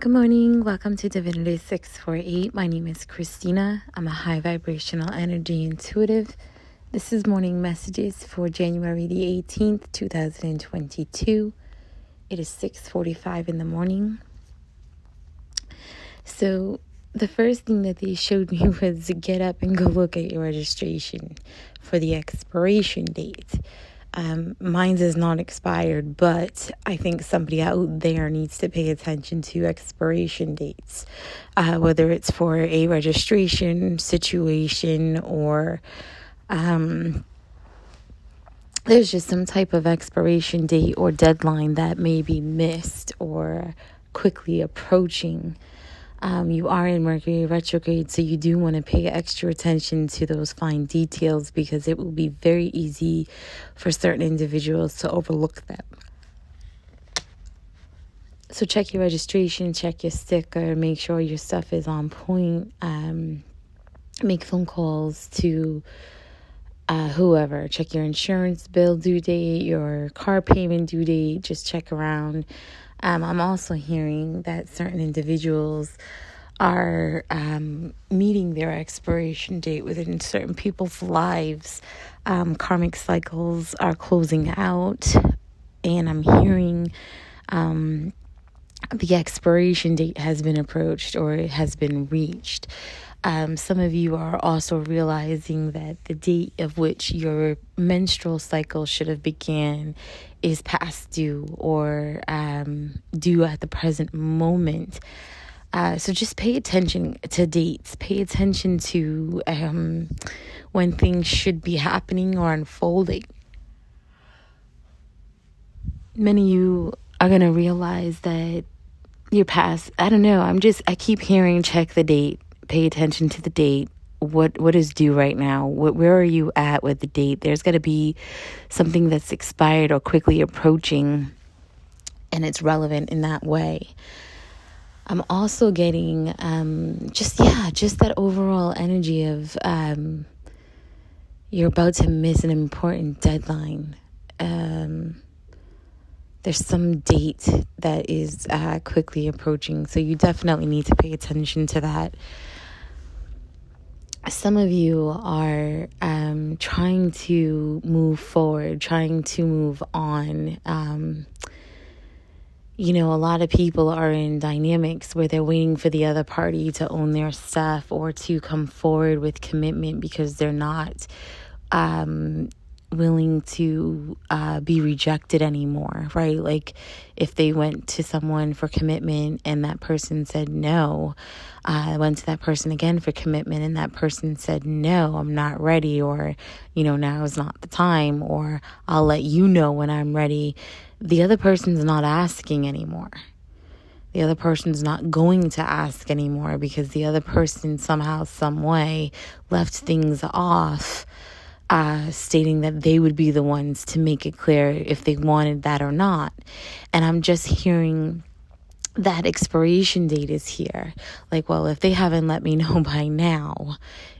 Good morning. Welcome to Divinity 648. My name is Christina. I'm a high vibrational energy intuitive. This is morning messages for January the 18th, 2022. It is 6:45 in the morning. So the first thing that they showed me was to get up and go look at your registration for the expiration date. Mine's is not expired, but I think somebody out there needs to pay attention to expiration dates, whether it's for a registration situation or there's just some type of expiration date or deadline that may be missed or quickly approaching. You are in Mercury retrograde, so you do want to pay extra attention to those fine details because it will be very easy for certain individuals to overlook them. So check your registration, check your sticker, make sure your stuff is on point. Make phone calls to whoever. Check your insurance bill due date, your car payment due date. Just check around. I'm also hearing that certain individuals are meeting their expiration date within certain people's lives. Karmic cycles are closing out, and I'm hearing the expiration date has been approached or it has been reached. Some of you are also realizing that the date of which your menstrual cycle should have began is past due or due at the present moment. So just pay attention to dates. Pay attention to when things should be happening or unfolding. Many of you are going to realize that your past, I don't know, I keep hearing check the date. Pay attention to the date. What is due right now? Where are you at with the date? There's got to be something that's expired or quickly approaching, and it's relevant in that way. I'm also getting just that overall energy of you're about to miss an important deadline. There's some date that is quickly approaching, so you definitely need to pay attention to that. Some of you are trying to move forward, trying to move on. A lot of people are in dynamics where they're waiting for the other party to own their stuff or to come forward with commitment because they're not willing to be rejected anymore, right? Like if they went to someone for commitment and that person said no, I went to that person again for commitment and that person said no, I'm not ready, or now is not the time, or I'll let you know when I'm ready. The other person's not asking anymore. The other person's not going to ask anymore because the other person somehow, some way left things off, stating that they would be the ones to make it clear if they wanted that or not. And I'm just hearing that expiration date is here. Like, well, if they haven't let me know by now,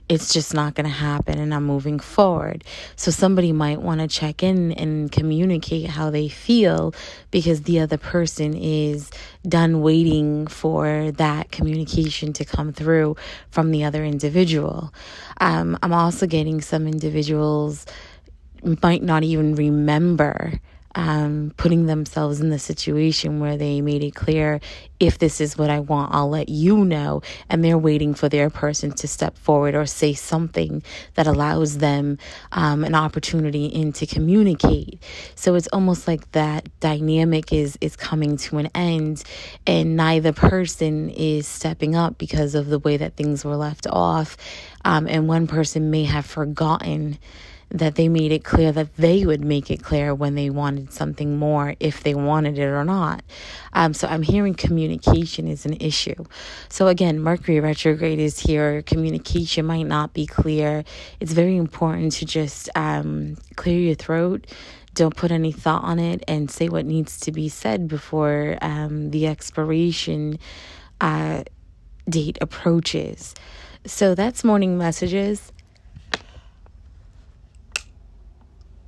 it's just not going to happen and I'm moving forward. So somebody might want to check in and communicate how they feel because the other person is done waiting for that communication to come through from the other individual. I'm also getting some individuals might not even remember putting themselves in the situation where they made it clear, if this is what I want, I'll let you know. And they're waiting for their person to step forward or say something that allows them an opportunity to communicate. So it's almost like that dynamic is coming to an end and neither person is stepping up because of the way that things were left off. And one person may have forgotten that they made it clear that they would make it clear when they wanted something more, if they wanted it or not. So I'm hearing communication is an issue. So again, Mercury retrograde is here. Communication might not be clear. It's very important to just clear your throat. Don't put any thought on it and say what needs to be said before the expiration date approaches. So that's morning messages.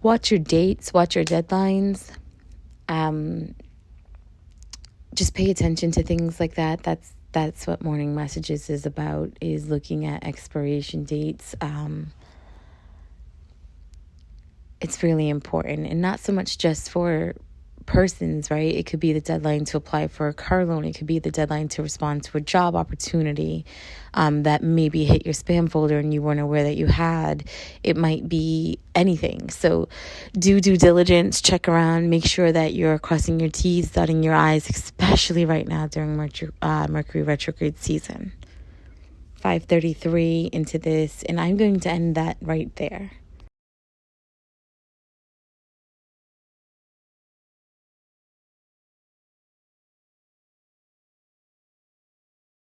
Watch your dates, watch your deadlines. just pay attention to things like that. That's what morning messages is about, is looking at expiration dates. It's really important, and not so much just for persons, right? It could be the deadline to apply for a car loan. It could be the deadline to respond to a job opportunity that maybe hit your spam folder and you weren't aware that you had. It might be anything. So do due diligence, check around, make sure that you're crossing your T's, dotting your I's, especially right now during Mercury retrograde season. 5:33 into this, and I'm going to end that right there.